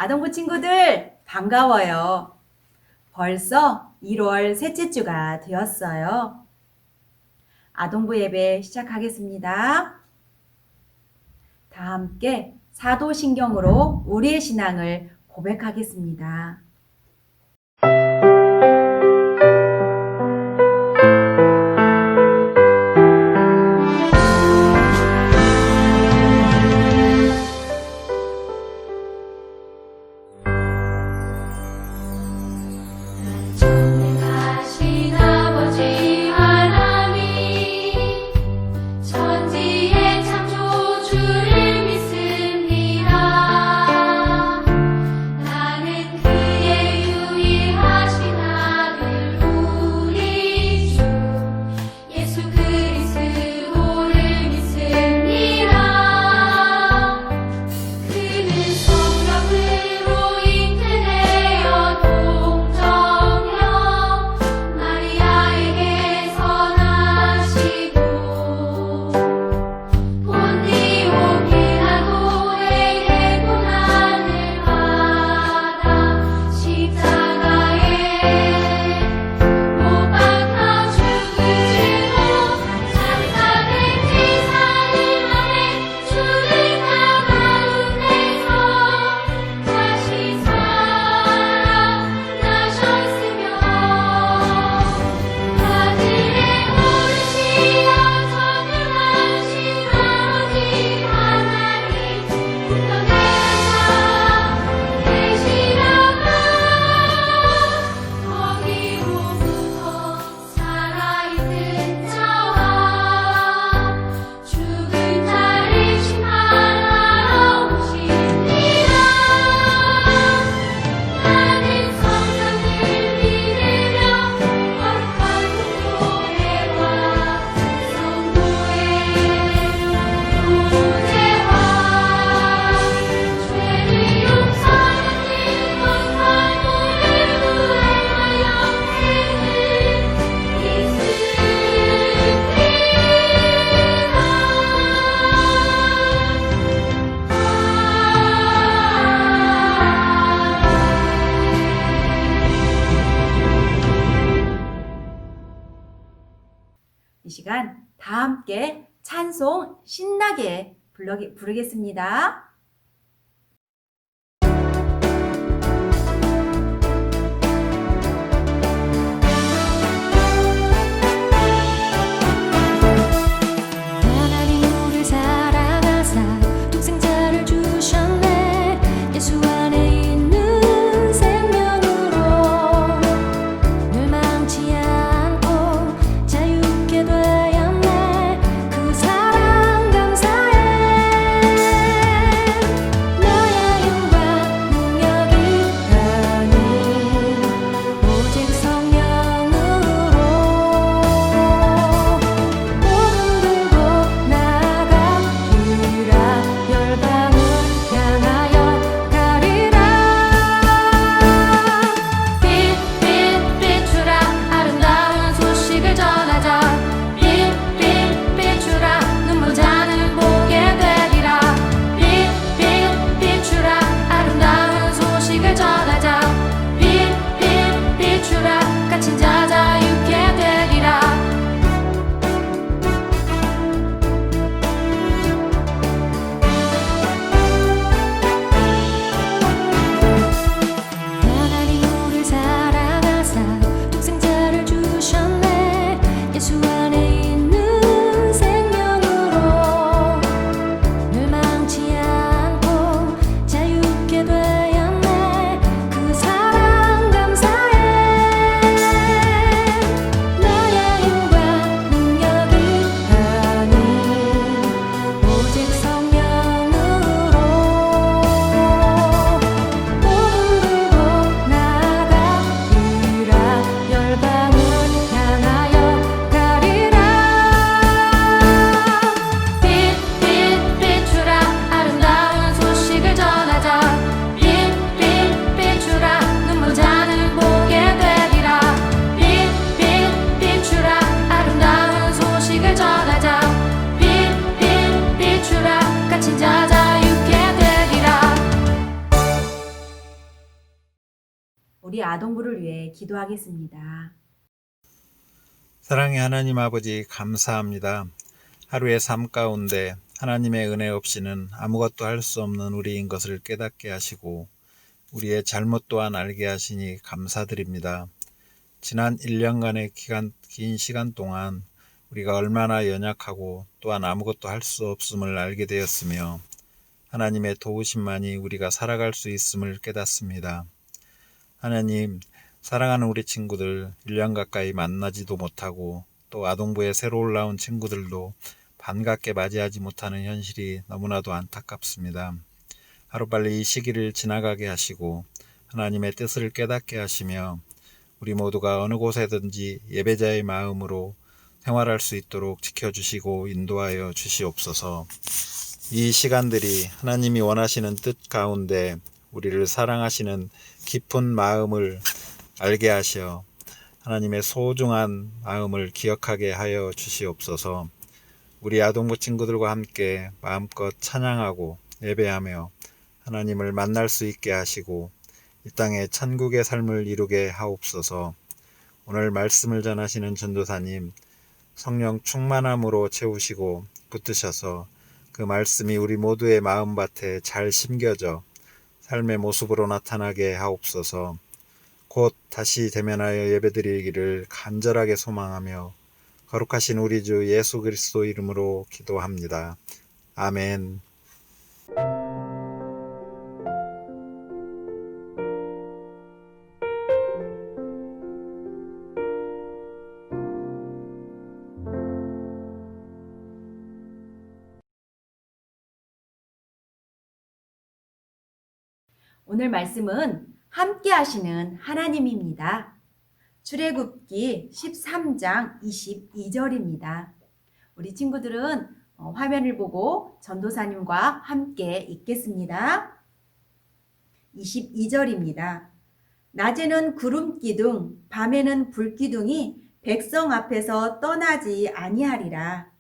아동부 친구들 반가워요. 벌써 1월 셋째 주가 되었어요. 아동부 예배 시작하겠습니다. 다 함께 사도신경으로 우리의 신앙을 고백하겠습니다. 이 시간 다 함께 찬송 신나게 부르겠습니다. 되었네 그 사랑 감사해 우리 아동부를 위해 기도하겠습니다. 사랑의 하나님 아버지, 감사합니다. 하루의 삶 가운데 하나님의 은혜 없이는 아무것도 할 수 없는 우리인 것을 깨닫게 하시고 우리의 잘못 또한 알게 하시니 감사드립니다. 지난 1년간의 긴 시간 동안 우리가 얼마나 연약하고 또한 아무것도 할 수 없음을 알게 되었으며 하나님의 도우심만이 우리가 살아갈 수 있음을 깨닫습니다. 하나님, 사랑하는 우리 친구들 1년 가까이 만나지도 못하고 또 아동부에 새로 올라온 친구들도 반갑게 맞이하지 못하는 현실이 너무나도 안타깝습니다. 하루빨리 이 시기를 지나가게 하시고 하나님의 뜻을 깨닫게 하시며 우리 모두가 어느 곳에든지 예배자의 마음으로 생활할 수 있도록 지켜주시고 인도하여 주시옵소서. 이 시간들이 하나님이 원하시는 뜻 가운데 우리를 사랑하시는 깊은 마음을 알게 하셔 하나님의 소중한 마음을 기억하게 하여 주시옵소서. 우리 아동부 친구들과 함께 마음껏 찬양하고 예배하며 하나님을 만날 수 있게 하시고 이 땅에 천국의 삶을 이루게 하옵소서. 오늘 말씀을 전하시는 전도사님, 성령 충만함으로 채우시고 붙드셔서 그 말씀이 우리 모두의 마음밭에 잘 심겨져 삶의 모습으로 나타나게 하옵소서. 곧 다시 대면하여 예배드리기를 간절하게 소망하며 거룩하신 우리 주 예수 그리스도 이름으로 기도합니다. 아멘. 오늘 말씀은 함께 하시는 하나님입니다. 출애굽기 13장 22절입니다. 우리 친구들은 화면을 보고 전도사님과 함께 읽겠습니다. 22절입니다. 낮에는 구름 기둥, 밤에는 불 기둥이 백성 앞에서 떠나지 아니하리라.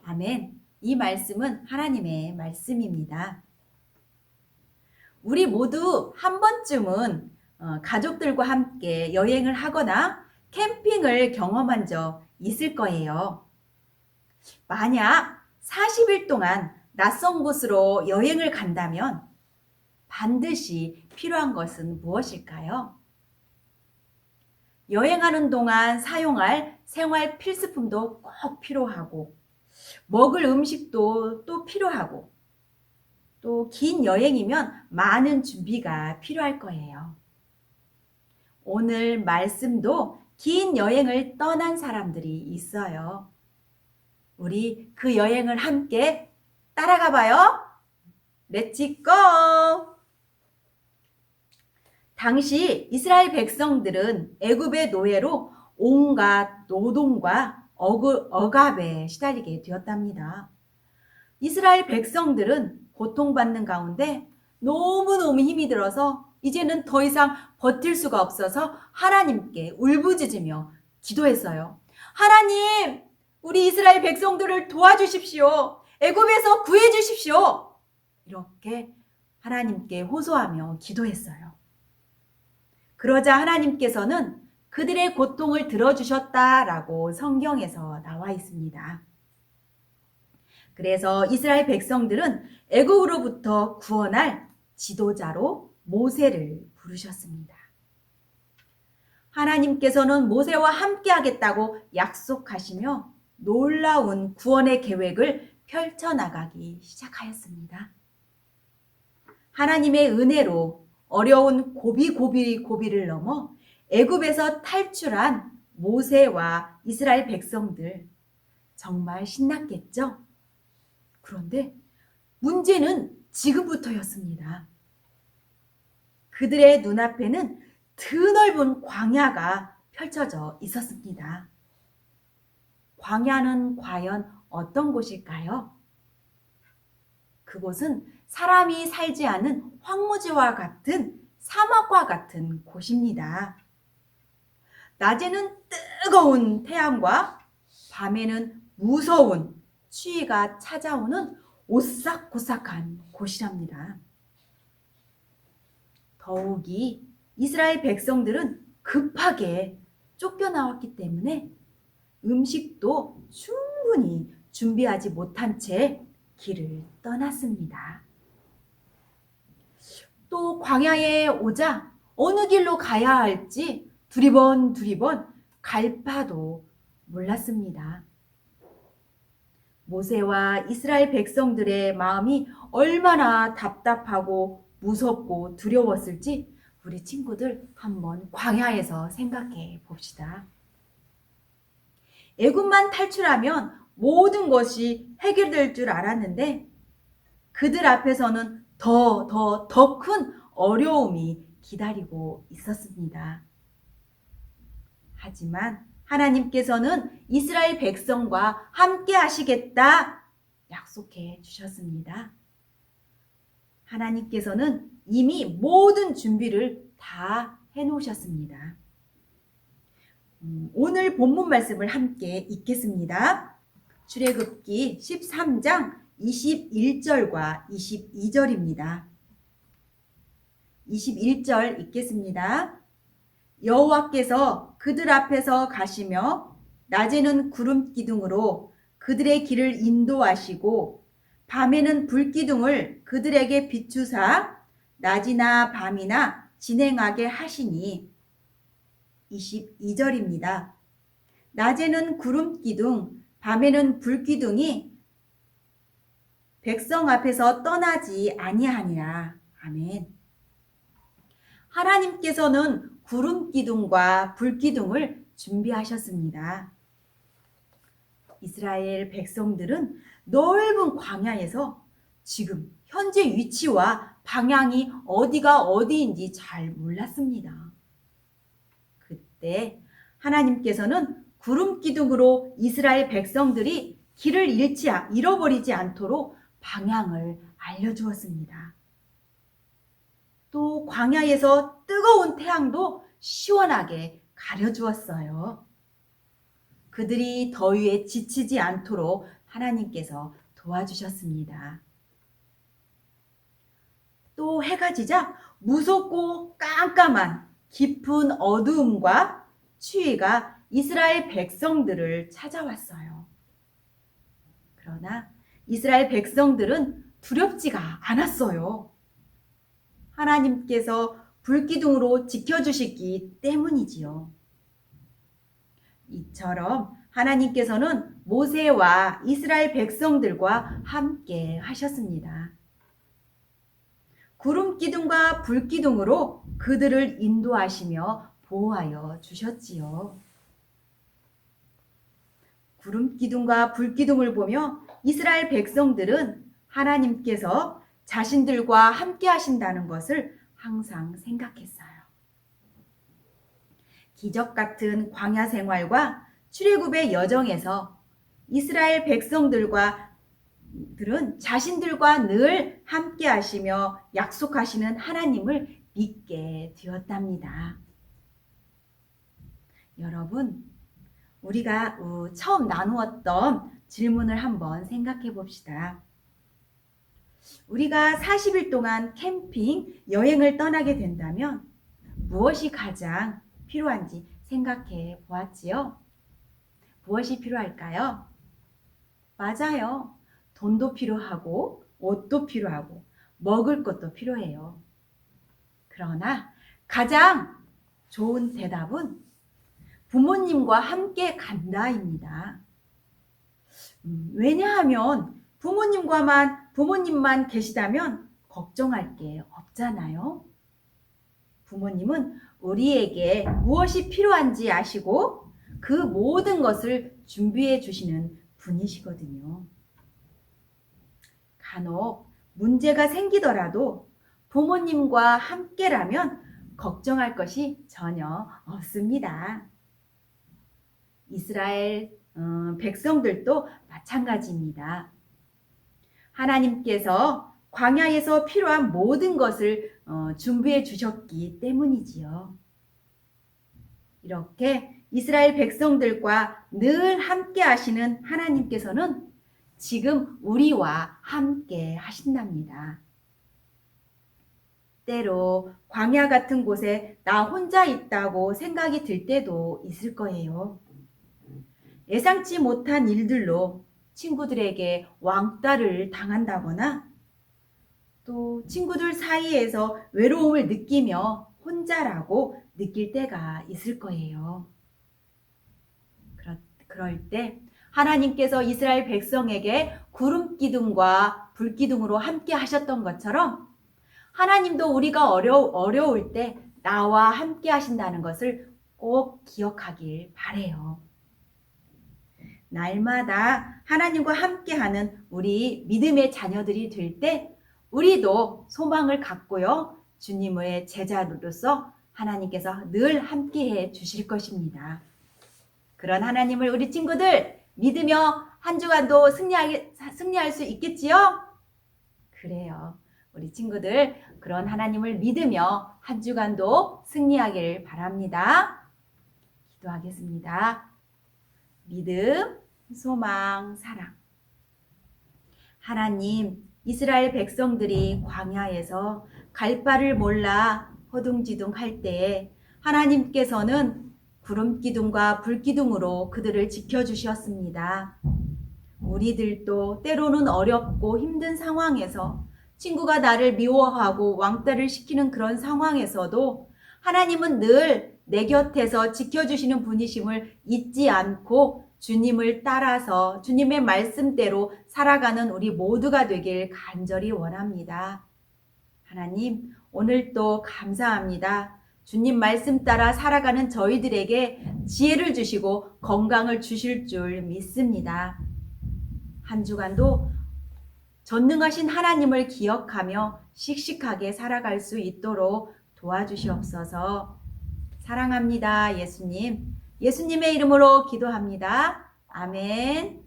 아멘. 이 말씀은 하나님의 말씀입니다. 우리 모두 한 번쯤은 가족들과 함께 여행을 하거나 캠핑을 경험한 적 있을 거예요. 만약 40일 동안 낯선 곳으로 여행을 간다면 반드시 필요한 것은 무엇일까요? 여행하는 동안 사용할 생활 필수품도 꼭 필요하고, 먹을 음식도 또 필요하고, 또 긴 여행이면 많은 준비가 필요할 거예요. 오늘 말씀도 긴 여행을 떠난 사람들이 있어요. 우리 그 여행을 함께 따라가 봐요. 렛츠 고! 당시 이스라엘 백성들은 애굽의 노예로 온갖 노동과 억압에 시달리게 되었답니다. 이스라엘 백성들은 고통받는 가운데 너무너무 힘이 들어서 이제는 더 이상 버틸 수가 없어서 하나님께 울부짖으며 기도했어요. 하나님, 우리 이스라엘 백성들을 도와주십시오. 애굽에서 구해주십시오. 이렇게 하나님께 호소하며 기도했어요. 그러자 하나님께서는 그들의 고통을 들어주셨다라고 성경에서 나와 있습니다. 그래서 이스라엘 백성들은 애굽으로부터 구원할 지도자로 모세를 부르셨습니다. 하나님께서는 모세와 함께 하겠다고 약속하시며 놀라운 구원의 계획을 펼쳐나가기 시작하였습니다. 하나님의 은혜로 어려운 고비를 넘어 애굽에서 탈출한 모세와 이스라엘 백성들, 정말 신났겠죠? 그런데 문제는 지금부터였습니다. 그들의 눈앞에는 드넓은 광야가 펼쳐져 있었습니다. 광야는 과연 어떤 곳일까요? 그곳은 사람이 살지 않은 황무지와 같은 사막과 같은 곳입니다. 낮에는 뜨거운 태양과 밤에는 무서운 추위가 찾아오는 오싹고싹한 곳이랍니다. 더욱이 이스라엘 백성들은 급하게 쫓겨나왔기 때문에 음식도 충분히 준비하지 못한 채 길을 떠났습니다. 또 광야에 오자 어느 길로 가야 할지 두리번 갈 바도 몰랐습니다. 모세와 이스라엘 백성들의 마음이 얼마나 답답하고 무섭고 두려웠을지 우리 친구들 한번 광야에서 생각해 봅시다. 애굽만 탈출하면 모든 것이 해결될 줄 알았는데 그들 앞에서는 더 큰 어려움이 기다리고 있었습니다. 하지만 하나님께서는 이스라엘 백성과 함께 하시겠다 약속해 주셨습니다. 하나님께서는 이미 모든 준비를 다 해놓으셨습니다. 오늘 본문 말씀을 함께 읽겠습니다. 출애굽기 13장 21절과 22절입니다. 21절 읽겠습니다. 여호와께서 그들 앞에서 가시며 낮에는 구름 기둥으로 그들의 길을 인도하시고 밤에는 불 기둥을 그들에게 비추사 낮이나 밤이나 진행하게 하시니 22절입니다. 낮에는 구름 기둥, 밤에는 불 기둥이 백성 앞에서 떠나지 아니하니라. 아멘. 하나님께서는 구름 기둥과 불 기둥을 준비하셨습니다. 이스라엘 백성들은 넓은 광야에서 지금 현재 위치와 방향이 어디가 어디인지 잘 몰랐습니다. 그때 하나님께서는 구름 기둥으로 이스라엘 백성들이 길을 잃어버리지 않도록 방향을 알려주었습니다. 또 광야에서 뜨거운 태양도 시원하게 가려주었어요. 그들이 더위에 지치지 않도록 하나님께서 도와주셨습니다. 또 해가 지자 무섭고 깜깜한 깊은 어두움과 추위가 이스라엘 백성들을 찾아왔어요. 그러나 이스라엘 백성들은 두렵지가 않았어요. 하나님께서 불기둥으로 지켜주시기 때문이지요. 이처럼 하나님께서는 모세와 이스라엘 백성들과 함께 하셨습니다. 구름 기둥과 불 기둥으로 그들을 인도하시며 보호하여 주셨지요. 구름 기둥과 불 기둥을 보며 이스라엘 백성들은 하나님께서 자신들과 함께 하신다는 것을 항상 생각했어요. 기적 같은 광야 생활과 출애굽의 여정에서 이스라엘 백성들은 자신들과 늘 함께 하시며 약속하시는 하나님을 믿게 되었답니다. 여러분, 우리가 처음 나누었던 질문을 한번 생각해 봅시다. 우리가 40일 동안 캠핑, 여행을 떠나게 된다면 무엇이 가장 필요한지 생각해 보았지요? 무엇이 필요할까요? 맞아요. 돈도 필요하고 옷도 필요하고 먹을 것도 필요해요. 그러나 가장 좋은 대답은 부모님과 함께 간다입니다. 왜냐하면 부모님만 계시다면 걱정할 게 없잖아요. 부모님은 우리에게 무엇이 필요한지 아시고 그 모든 것을 준비해 주시는 분이시거든요. 간혹 문제가 생기더라도 부모님과 함께라면 걱정할 것이 전혀 없습니다. 이스라엘 백성들도 마찬가지입니다. 하나님께서 광야에서 필요한 모든 것을 준비해 주셨기 때문이지요. 이렇게 이스라엘 백성들과 늘 함께 하시는 하나님께서는 지금 우리와 함께 하신답니다. 때로 광야 같은 곳에 나 혼자 있다고 생각이 들 때도 있을 거예요. 예상치 못한 일들로 친구들에게 왕따를 당한다거나 또 친구들 사이에서 외로움을 느끼며 혼자라고 느낄 때가 있을 거예요. 그럴 때 하나님께서 이스라엘 백성에게 구름 기둥과 불 기둥으로 함께 하셨던 것처럼 하나님도 우리가 어려울 때 나와 함께 하신다는 것을 꼭 기억하길 바래요. 날마다 하나님과 함께하는 우리 믿음의 자녀들이 될 때 우리도 소망을 갖고요. 주님의 제자로서 하나님께서 늘 함께해 주실 것입니다. 그런 하나님을 우리 친구들 믿으며 한 주간도 승리할 수 있겠지요? 그래요. 우리 친구들 그런 하나님을 믿으며 한 주간도 승리하길 바랍니다. 기도하겠습니다. 믿음, 소망, 사랑. 하나님, 이스라엘 백성들이 광야에서 갈 바를 몰라 허둥지둥 할 때에 하나님께서는 구름 기둥과 불 기둥으로 그들을 지켜주셨습니다. 우리들도 때로는 어렵고 힘든 상황에서 친구가 나를 미워하고 왕따를 시키는 그런 상황에서도 하나님은 늘 내 곁에서 지켜주시는 분이심을 잊지 않고 주님을 따라서 주님의 말씀대로 살아가는 우리 모두가 되길 간절히 원합니다. 하나님, 오늘도 감사합니다. 주님 말씀 따라 살아가는 저희들에게 지혜를 주시고 건강을 주실 줄 믿습니다. 한 주간도 전능하신 하나님을 기억하며 씩씩하게 살아갈 수 있도록 도와주시옵소서. 사랑합니다, 예수님. 예수님의 이름으로 기도합니다. 아멘.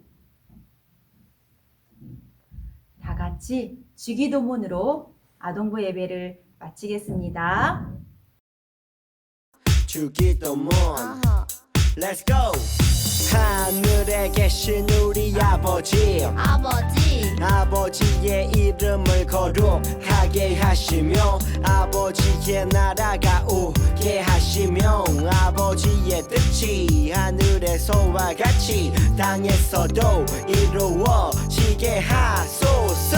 다 같이 주기도문으로 아동부 예배를 마치겠습니다. 주기도문 Let's go! 하늘에 계신 우리 아버지 아버지의 이름을 거룩하게 하시며 아버지의 나라가 오게 하시며 아버지의 뜻이 하늘에서와 같이 땅에서도 이루어지게 하소서.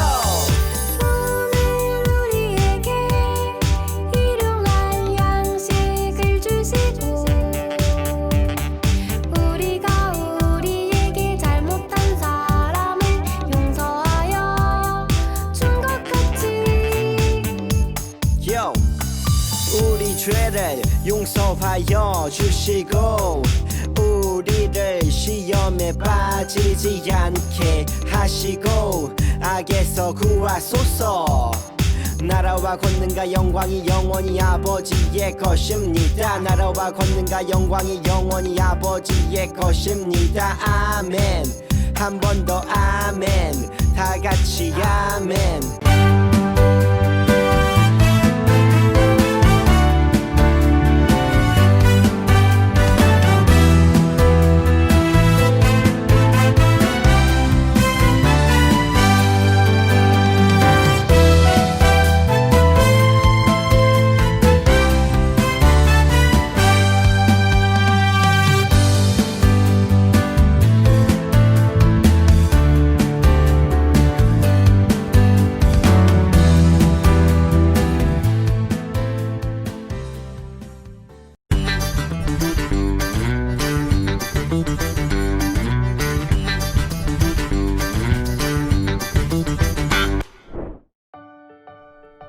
우리 죄를 용서하여 주시고 우리를 시험에 빠지지 않게 하시고 악에서 구하소서. 나라와 권능과 영광이 영원히 아버지의 것입니다. 나라와 권능과 영광이 영원히 아버지의 것입니다. 아멘. 한 번 더 아멘. 다 같이 아멘.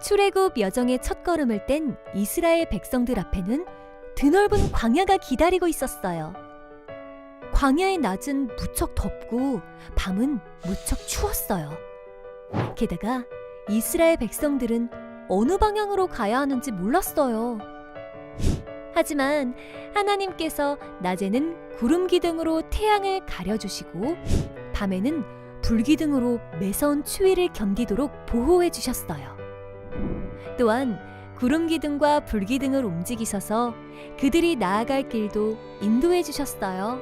출애굽 여정의 첫걸음을 뗀 이스라엘 백성들 앞에는 드넓은 광야가 기다리고 있었어요. 광야의 낮은 무척 덥고 밤은 무척 추웠어요. 게다가 이스라엘 백성들은 어느 방향으로 가야 하는지 몰랐어요. 하지만 하나님께서 낮에는 구름 기둥으로 태양을 가려주시고 밤에는 불 기둥으로 매서운 추위를 견디도록 보호해 주셨어요. 또한 구름 기둥과 불 기둥을 움직이셔서 그들이 나아갈 길도 인도해 주셨어요.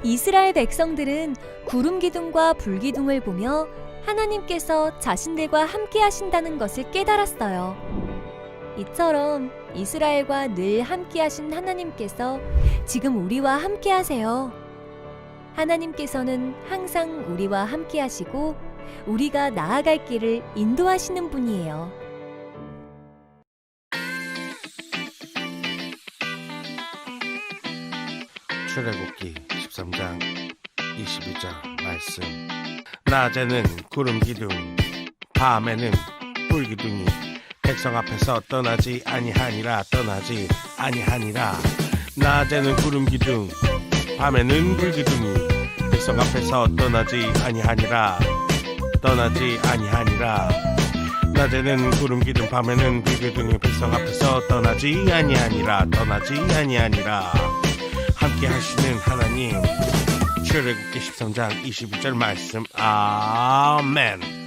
이스라엘 백성들은 구름 기둥과 불 기둥을 보며 하나님께서 자신들과 함께 하신다는 것을 깨달았어요. 이처럼 이스라엘과 늘 함께하신 하나님께서 지금 우리와 함께하세요. 하나님께서는 항상 우리와 함께하시고 우리가 나아갈 길을 인도하시는 분이에요. 출애굽기 13장 22절 말씀. 낮에는 구름 기둥, 밤에는 불 기둥이 백성 앞에서 떠나지 아니하니라. 낮에는 구름 기둥, 밤에는 불 기둥이 백성 앞에서 떠나지 아니하니라. 낮에는 구름 기둥, 밤에는 불 기둥이 백성 앞에서 떠나지 아니하니라. 함께 하시는 하나님. 출애굽기 13장 22절 말씀. 아멘.